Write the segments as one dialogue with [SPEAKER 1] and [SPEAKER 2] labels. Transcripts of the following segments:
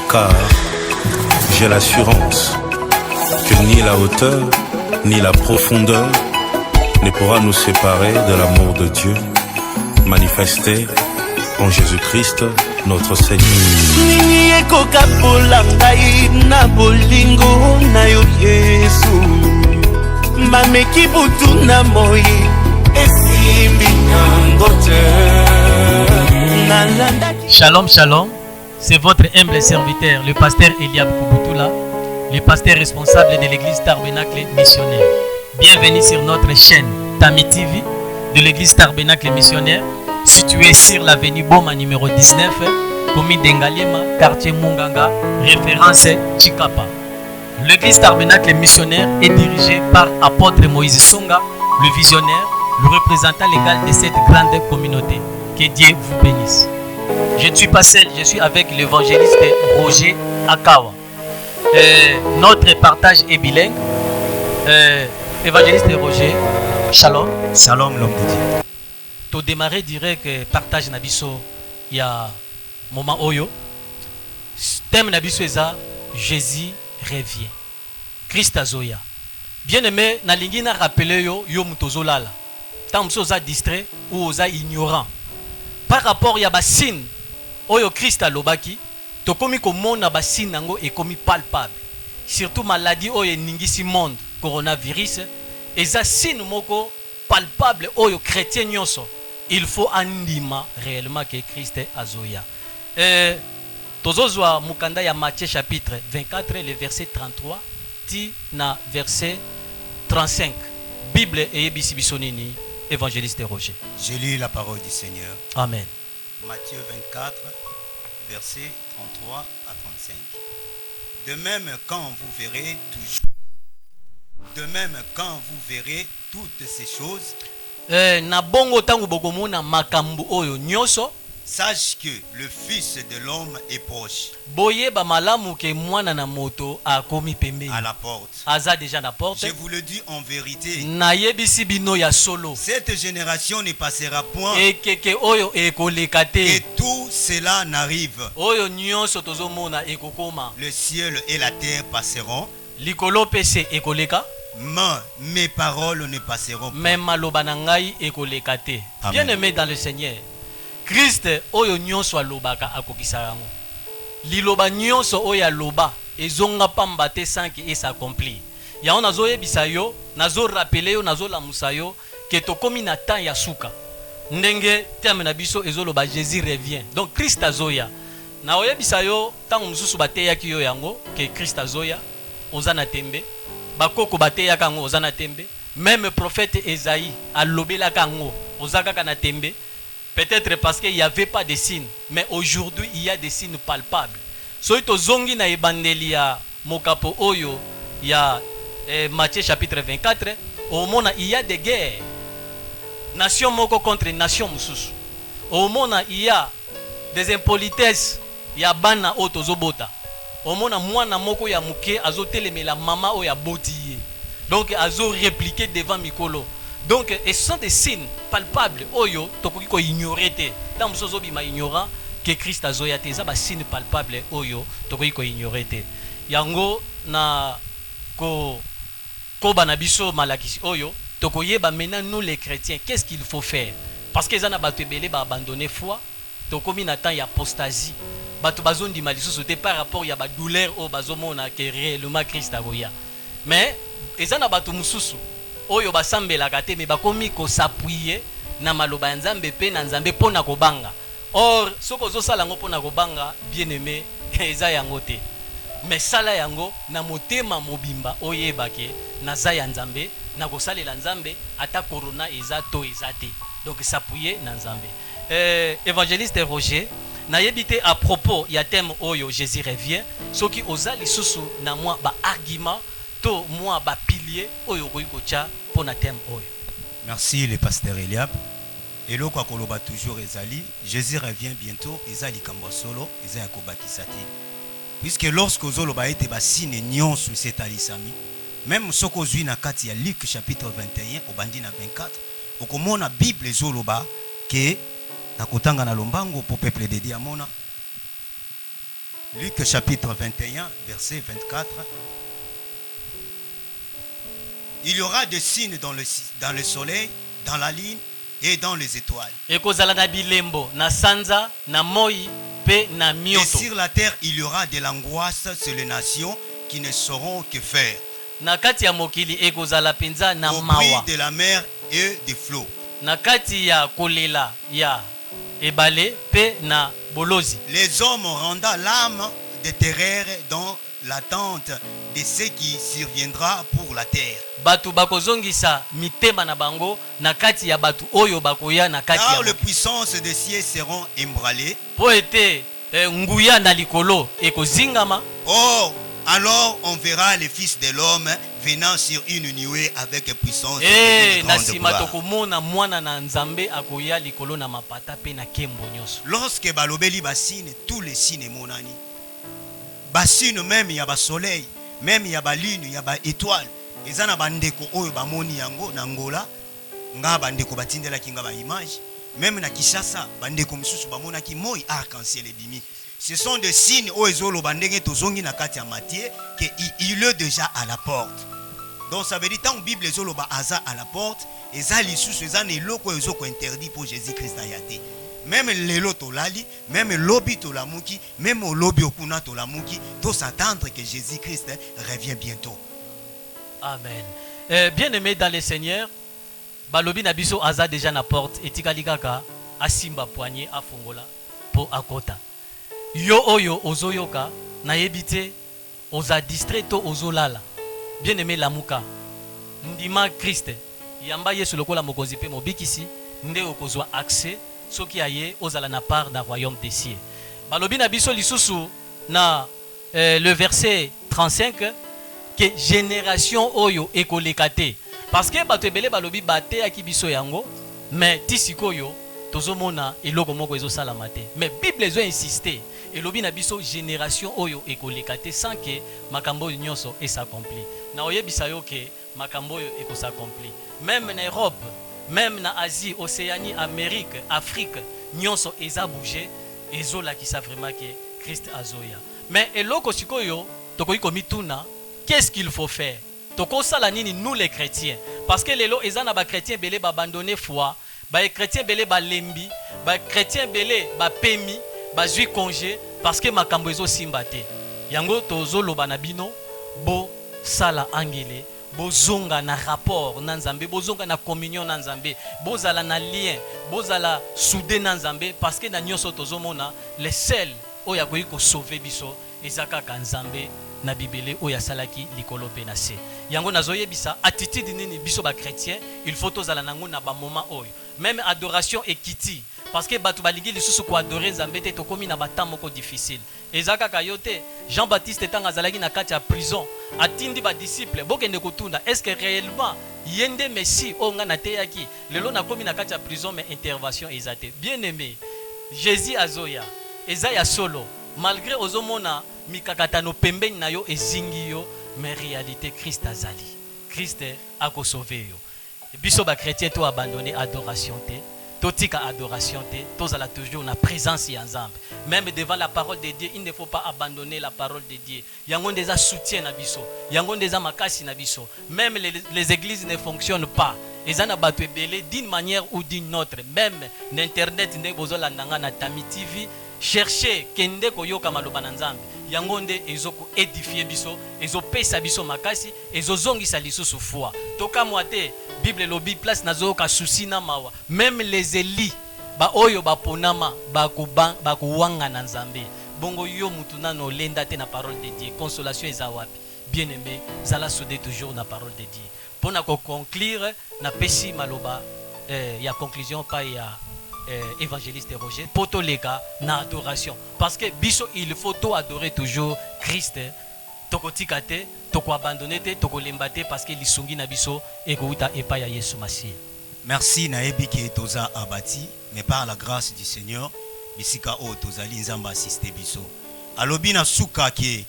[SPEAKER 1] car j'ai l'assurance que ni la hauteur ni la profondeur ne pourra nous séparer de l'amour de Dieu manifesté en Jésus-Christ notre Seigneur.
[SPEAKER 2] Nini ekoka polangai na bolingo na yo Yesu mameki butu na moi esimbi nango te.
[SPEAKER 3] Shalom, shalom, c'est votre humble serviteur, le pasteur Eliab Kouboutoula, le pasteur responsable de l'église Tabernacle Missionnaire. Bienvenue sur notre chaîne Tami TV de l'église Tabernacle Missionnaire, située sur l'avenue Boma numéro 19, commune d'Engalema, quartier Munganga, référence Chikapa. L'église Tabernacle Missionnaire est dirigée par apôtre Moïse Songa, le visionnaire, le représentant légal de cette grande communauté. Que Dieu vous bénisse. Je ne suis pas seul, je suis avec l'évangéliste Roger Akawa. Notre partage est bilingue. Évangéliste Roger, shalom.
[SPEAKER 4] Shalom l'homme de Dieu.
[SPEAKER 3] Pour démarrer, dirais que partage Nabiso, il y a moment Oyo. Thème Nabiso est Jésus revient. Christ Azoya. Bien aimé, Nalingi na rappelé yo mutozolala. Tant que vous êtes distrait ou vous êtes ignorant. Par rapport à Yabasin, Oyo Christ Alobaki, to komi komona basin nango et komi palpable. Surtout maladie Oyo ningisi monde, coronavirus, et za sin moko palpable Oyo chrétien nyonso. Il faut andima réellement que Christ Azoya. Tozozwa mukanda ya Matthieu chapitre 24, le verset 33, ti na verset 35. Bible et Bisibisonini. Évangéliste Roger.
[SPEAKER 4] Je lis la parole du Seigneur.
[SPEAKER 3] Amen.
[SPEAKER 4] Matthieu 24, versets 33 à 35. De même quand vous verrez toutes ces choses,
[SPEAKER 3] na bongo tangu bokomona makambu oyo nyoso,
[SPEAKER 4] sache que le Fils de l'homme est proche.
[SPEAKER 3] Boyeba malamu ke mwana na moto akomi pembeni.
[SPEAKER 4] À la porte.
[SPEAKER 3] Aza déjà na porte.
[SPEAKER 4] Je vous le dis en vérité.
[SPEAKER 3] Na yebisi bino ya solo.
[SPEAKER 4] Cette génération ne passera point.
[SPEAKER 3] Ekeke oyo ekolekate.
[SPEAKER 4] Et tout cela n'arrive.
[SPEAKER 3] Oyo nyonso tozomona ekokoma.
[SPEAKER 4] Le ciel et la terre passeront.
[SPEAKER 3] Likolo pese ekoleka.
[SPEAKER 4] Mais mes paroles ne passeront pas.
[SPEAKER 3] Même maloba na ngai ekolekate. Bien aimé dans le Seigneur. Christ oyo nyonso alobaka akokisa yango. Liloba nyonso oyo aloba ezonga pamba te sans que s'accomplit. Ya on nazo yebisa yo, nazo rappeler yo, nazo lamusa yo que tokomi na temps ya suka. Ndenge terme na biso ezoloba Jésus revient. Donc Christ azoya. Na oyebisa yo tango mususu bateyaki yo yango que Christ azoya ozana tembe. Bakoko bateyaka yango ozana tembe. Même prophète Esaïe alobela kango ozaka kana tembe. Peut-être parce qu'il n'y avait pas de signes. Mais aujourd'hui, il y a des signes palpables. So ito zongi na ebandeli ya mokapo oyo ya Matthieu chapitre 24. Au monde, il y a des guerres. Nation moko contre nation mususu. Au monde, il y a des impolitesses. Il y a bana otozobota. Au monde, mwana moko ya muke azotelemela mama o ya botiye. Donc azo répliquer devant mikolo. Donc, et ce sont des signes palpables. Oyo, tokoki ko ignorer te. Dans musozo bima ignorant que Christ azoya te. Ça ba signe palpable oyo, tokoki ko ignorer te. Yango na ko banabiso malakisi oyo, tokoyeba maintenant nous les chrétiens, qu'est-ce qu'il faut faire? Parce que zana batu ebele ba abandonner foi, tokomi na temps ya apostasie. Batu bazondi malisusu te par rapport ya ba douleur o bazomona que réellement Christ azoya. Mais ezana batu mususu oyo basambelaka te me bakomi ko s'appuyer na maloba nzambe pe na nzambe pona kobanga. Or soko ozosala ngo pona kobanga bien aimé eza yango te. Mais sala yango na motema mobimba oyebake na za ya nzambe na kosalela nzambe ata corona eza to eza te. Donc s'appuyer na nzambe. Évangéliste Roger na yebite à propos ya thème oyo Jésus revient soki oza lisusu na moi ba argument to moi ba pilier oyo kocha pona thème oyo.
[SPEAKER 4] Merci le pasteur Eliab. Et lo kwa koloba toujours ezali Jésus revient bientôt ezali kambo solo eza yakobaki sati. Puisque lorsque ozoloba ete ba signe nyonso setalisami même soko zui na kati ya Luc chapitre 21 obandi na 24 okomona Bible ezoloba que na kotanga na lombango pour peuple de Diamona Luc chapitre 21, verset 24. Il y aura des signes dans le soleil, dans la lune et dans les étoiles. Et sur la terre, il y aura de l'angoisse sur les nations qui ne sauront que faire. Au bruit de la mer et des flots. Les hommes rendant l'âme de terreur dans l'attente de ce qui surviendra pour la terre. Car les puissances des cieux seront ébranlées. Oh, alors on verra le Fils de l'homme venant sur une nuée avec puissance et grande gloire. Lorsque balobeli basine, tous les signes monani. Basine même ya ba soleil, même ya ba lune, ya ba étoile. Ezana bandeko oyo bamoni yango na Angola, nga bandeko batindela kinga ba image, même na Kinshasa bandeko misusu bamona ki moi arc-en-ciel ebimi. Ce sont des signes où ezolo bandenge tozongi na kati ya Matthieu que il est déjà à la porte. Donc ça veut dire tant Bible ezolo ba aza à la porte, ezali lisusu ezana eloko ezoko interdit pour Jésus-Christ ayate. Même les loto lali, même lobi to la muki, même au lobi okuna to la muki, doit s'attendre que Jésus-Christ revient bientôt.
[SPEAKER 3] Amen. Bien-aimé dans le Seigneur, balobi na biso aza déjà na porte etikali kaka asimba poignet afongola pour akota. Yo oyo ozoyoka na yebite oza distrait to ozolala. Bien-aimé lamuka. Ndima Christ yamba Yesu lokola mokonzi pe mobikisi nde okozwa accès soki aye ozala na part dans royaume des cieux. Balobi na biso lisusu na le verset 35 que génération oyo ekolekate parce que bato ebele balobi bate aki biso yango mais tisikoyo tozomona eloko moko ezosala te mais Bible ezo insister elobi na biso génération oyo ekolekate sans que makambo nyonso s'accomplit. Na oyebisa yo ke makambo yo s'accomplit même na Europe, même na Asie, Océanie, Amérique, Afrique, nyonso eza bouger ezola ki sa vraiment que Christ azoya. Mais eloko sikoyo tokoki komituna, qu'est-ce qu'il faut faire? Toko sala nini nous les chrétiens? Parce que lelo ezana ba chrétiens belé ba abandonner foi, ba chrétiens belé ba lembi, ba chrétiens belé ba pemi, ba zui congé parce que makambo ezo simbate. Yango tozo loba na bino bo sala angele. Bozonga na rapport na Nzambe, bozonga na communion na Nzambe, bozala na lien, bozala soudé na Nzambe parce que na nyonso tozomona les seuls oya koyi ko sauver biso ezaka ka Nzambe na bibele oya salaki likolo pe na se. Yango nazoyebisa attitude nini biso ba chrétien, il faut tozala nango na ba moment oyo. Même adoration ekiti parce que batu balingi lisusu ko adorer Nzambe te tokomi na ba temps moko difficile. Ezaka kayote Jean-Baptiste tanga zalaki na kati ya prison atindi ba disciple bokende kotunda est-ce que réellement yende messie onga na teyaki lelo na komi na kati ya prison mais intervention ezate. Bien aimé Jésus azoya ezaya solo malgré ozomona mikakatano pembeni na yo ezingi yo mais réalité Christ azali. Christ ako sauver yo. Biso ba chrétien to abandonner adoration te. Totika adoration te, tozala toujours na présence ya Nzambe. Même devant la parole de Dieu, il ne faut pas abandonner la parole de Dieu. Yango ndeza soutien na biso, yango ndeza makasi na biso. Même les églises ne fonctionnent pas. Ezana batu ebele d'une manière ou d'une autre. Même l'internet nde bozola ndanga na Tami TV, chercher kende koyoka maloba na Nzambe. Yango nde ezoko édifier biso, ezopesa biso makasi, ezozongisa lisusu foi. Toka mwate Bible lobi place nazoka souci na mawa. Même les élis ba oyo ba ponama ba kuwanga na Nzambe. Bongo yo mutu nano lenda te na parole de Dieu. Consolation eza wapi? Bien-aimé, zala soudé toujours na parole de Dieu. Pour na conclure na pesi maloba ya conclusion pa ya évangéliste Roger poto leka na adoration parce que biso il faut to adorer toujours Christ. Toko tikate, toko abandonner te, toko lembate parce que lisungi na biso ekouta epa ya Yesu Masiya.
[SPEAKER 4] Merci na ebiki toza abati mais par la grâce du Seigneur bisika o tozali Nzamba assiste biso. Alobi na suka ke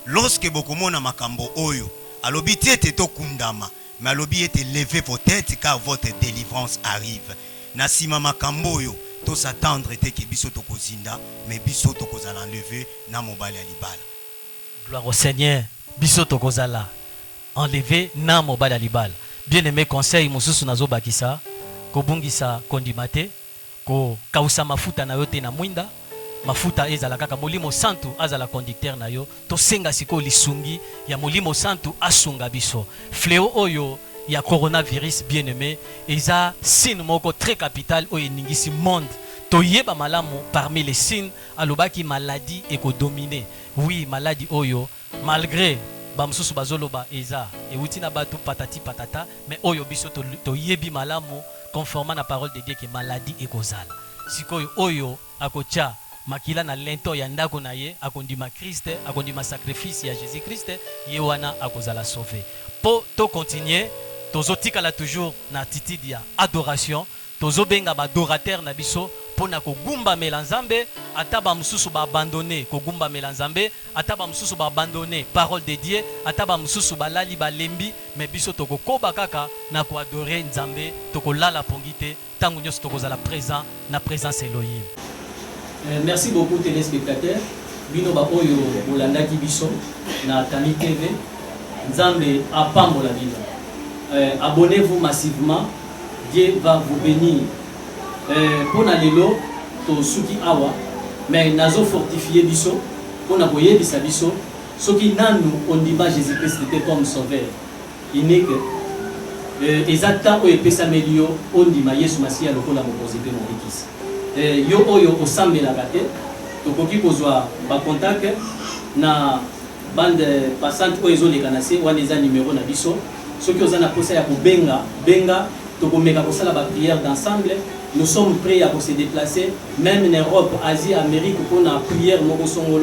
[SPEAKER 4] lorsque bokomona makambo oyo alobi tete to kundama mais alobi ete levez vos têtes car votre délivrance arrive. Na sima makambo oyo to s'attendre était que biso tokozinda mais biso tokozala enlever na mobali alibala.
[SPEAKER 3] Gloire au Seigneur. Biso tokozala enlever na mobali alibala. Bien-aimé conseil mususu nazo bakisa ko bungisa kondimate ko kausa mafuta na yote na mwinda mafuta ezala kaka molimo santu azala conducteur na yo to senga siko lisungi ya molimo santu asunga biso fléau oyo ya coronavirus bien-aimé eza signe moko très capital oyo ningisi monde to yeba malamu parmi les signes alobaki maladie eko dominer oui maladie oyo malgré bamsusu bazoloba eza ewuti na batu patati patata mais oyo biso to yebi malamu conformément à la parole de Dieu que maladie ekozala sikoyo oyo akocha makila na lento ya ndako na ye akondima Christ akondima sacrifice ya Jésus Christ ye wana akozala sauvé po to continuer tozotikala toujours na attitude ya adoration tozobenga ba adorateur na biso pona kogumba melanzambe ataba mususu ba abandonner kogumba melanzambe ataba mususu ba abandonner parole de Dieu ataba mususu ba lali ba lembi mais biso tokokoba kaka na ko adorer nzambe tokolala pongite tangu nyos tokozala présent na présence Elohim.
[SPEAKER 5] Merci beaucoup téléspectateurs bino ba oyo bolandaki biso na Tami TV nzambe apambola bino. Abonnez-vous massivement, Dieu va vous bénir. Pour lelo to suki awa mais nazo fortifier biso pour na boyer bisa biso soki nanu ondima Jésus Christ était comme sauveur unique exacta o epesa melio ondima Yesu Masia lokola mokozete molikisi yo oyo osambela kate tokoki kozwa ba contact na bande passante oyo ezoleka na se wana eza numéro na biso soki ozana posa ya kobenga benga tokomeka kosala ba prière d'ensemble. Nous sommes prêts à se déplacer, même en Europe, Asie, Amérique, pour la prière, nous sommes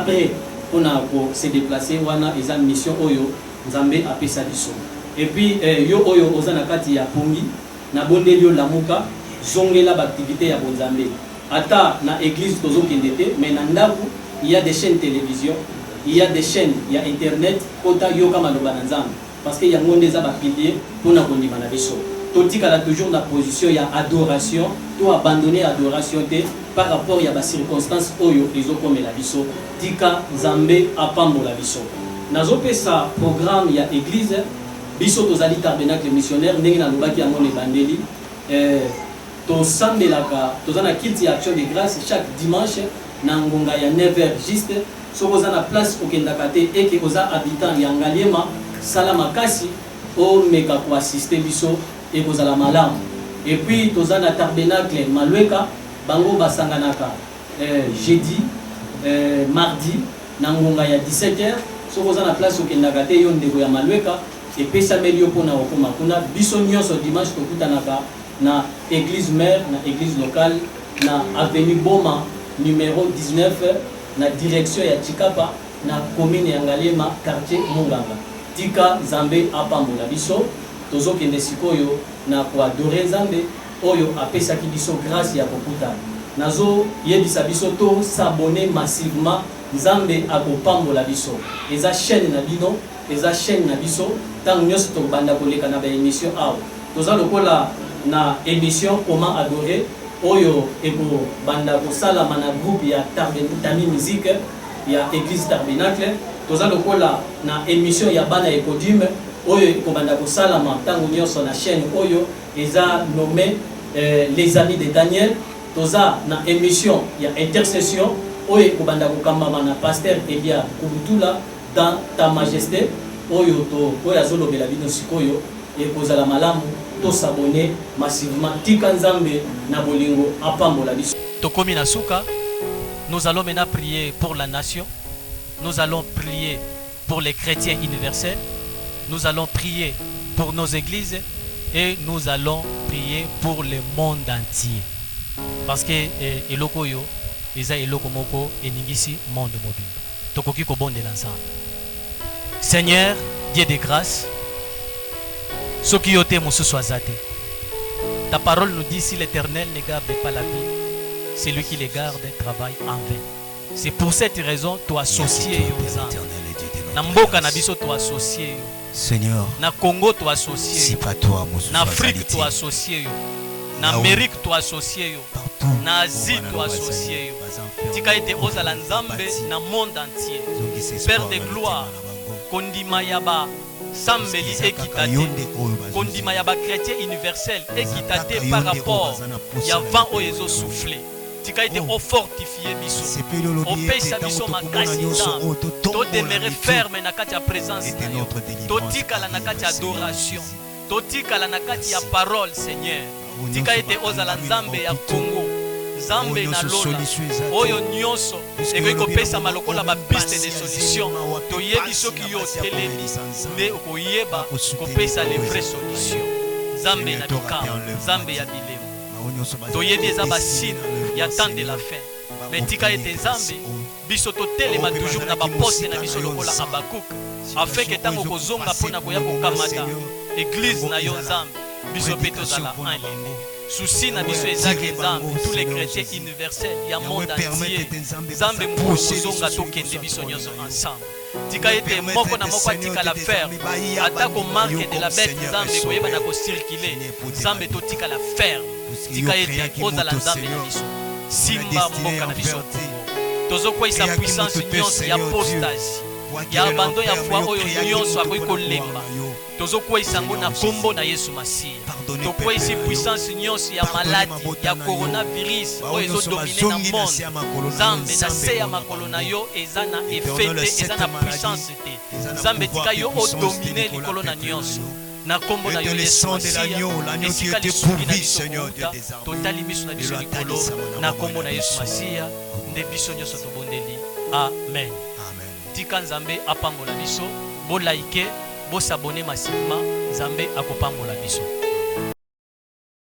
[SPEAKER 5] prêts pour se déplacer. On a une mission Oyo, Nzambe a pesa biso. Et puis, yo Oyo, ozana kati ya Pongi, na bondelio lamuka, zongela l'activité ya Bonzambe. Ata na église tozo kendete, mais na ndaku, il y a des chaînes télévision, il y a des chaînes, il y a internet, kota yo kama loba na Nzambe. Parce que y a monde za ba pilier pour na kondima na biso. Totika a toujours la position, il y a adoration, tout abandonner adoration par rapport à la circonstance oyo ils ont comme la biso, tika Nzambe apambo la biso. Nazo pesa programme il y a église, biso tozali tabernacle missionnaire, ndenge na lobaki amone bandeli, to sambelaka, tozana kilti action de grâce chaque dimanche na ngonga ya 9h juste, so kozana place okendakate et que oza habitant ya ngaliema salama kasi o meka ko assister biso et vous allez malamu. Et puis tous en tabernacle malweka bango basanganaka jeudi mardi na ngonga ya 17h so vous en place okendaka te yo ndeko ya malweka et pesa melio pona okoma kuna biso nyonso dimanche tokutanaka na église mère na église locale na avenue Boma numéro 19 na direction ya Chikapa na commune ya Ngaliema quartier Monganga. Tika Nzambe apambola biso tozo kende sikoyo na ko adorer Nzambe oyo apesaki biso grâce ya kokuta nazo yebisa biso to s'abonner massivement Nzambe akopambola biso eza chaîne na bino eza chaîne na biso tant nyos to banda koleka na ba émission aw toza lokola na émission comment adorer oyo eko banda ko sala mana groupe ya Tami musique ya église tabernacle toza lokola na émission ya bana ekodium oyo ekobanda kosalama ntango nyonso na chaîne oyo eza nommé les amis de Daniel toza na émission ya intercession oyo ekobanda kokambama na pasteur Elia Kubutula dans ta majesté oyo to oyo azolobela bino sikoyo ekozala malamu to s'abonner massivement tika Nzambe na bolingo apambola biso
[SPEAKER 3] tokomi na suka. Nous allons maintenant prier pour la nation, nous allons prier pour les chrétiens universels, nous allons prier pour nos églises et nous allons prier pour le monde entier. Parce que eloko yo eza eloko moko eningisi monde mobile. Tokoki ko bonde l'ensemble. Seigneur, Dieu de grâce, soki yote mususu azate. Ta parole nous dit si l'Éternel ne garde pas la vie, celui qui les garde travaille en vain. C'est pour cette raison toi associé na mboka na biso toi associé
[SPEAKER 4] Seigneur,
[SPEAKER 3] na Congo toi associé
[SPEAKER 4] si pas toi
[SPEAKER 3] na Afrique toi associé na Amérique toi associé nazi toasocie yo tika ete ozala nzambe na monde entier. Père de gloire, kondima ya basambeli ekita te, kondima ya bakretien universel ekita te par rapport ya vent oyo ezosouffle. Tika ete ofortifie biso, opesa biso makasi nzambe, todemere ferme na kati ya présence na yo, totikala na kati ya adoration, totikala na kati ya parole. Seigneur, tika ete ozala nzambe ya Congo, nzambe na lola oyo nyonso ekoki kopesa lokola bapiste de solution. Toyebi soki yo telemi nde okoyeba kopesa les vraies solutions. Nzambe na bikamwa, nzambe ya bilemo, toyebi eza basine ya temps de la fin. Mais tika ete nzambe biso totelema toujours na baposte na biso lokola Habakuk, afin ke ntango kozonga mpona koya kokamata église na yo nzambe, biso mpe tozala enleme. Souci na biso ezaki nzambe, tous les chrétiens universels ya monde entier, nzambe moko kozonga tokende biso nyonso ensemble. Tika ete moko na moko atikala ferme, atako marque de la bête nzambe koyeba na kocircule, nzambe totikala ferme. Tika ete ozala nzambe na biso, simba mboka na biso tozokweyisa puissance nyonso ya apostasie, ya abandon ya foi oyo nyonso akoki kolemba, tozokweyisa yango na kombo na Yesu Masiya. Tokweyisi puissance nyonso ya maladi ya coronavirus oyo ezodomine na monde, nzambe na se ya makolo na yo eza na effet te, eza na puissance te. Nzambe tika yo odomine likolo na nyonso, na kombo na yo Yesu Masiya. Esika lisuki na biso kuta, totali miso na biso likolo, na kombo na Yesu Masiya nde biso nyonso tobondeli. Amen. Tika nzambe apambola biso, bolaike, bosabone massivement, nzambe akopambola biso.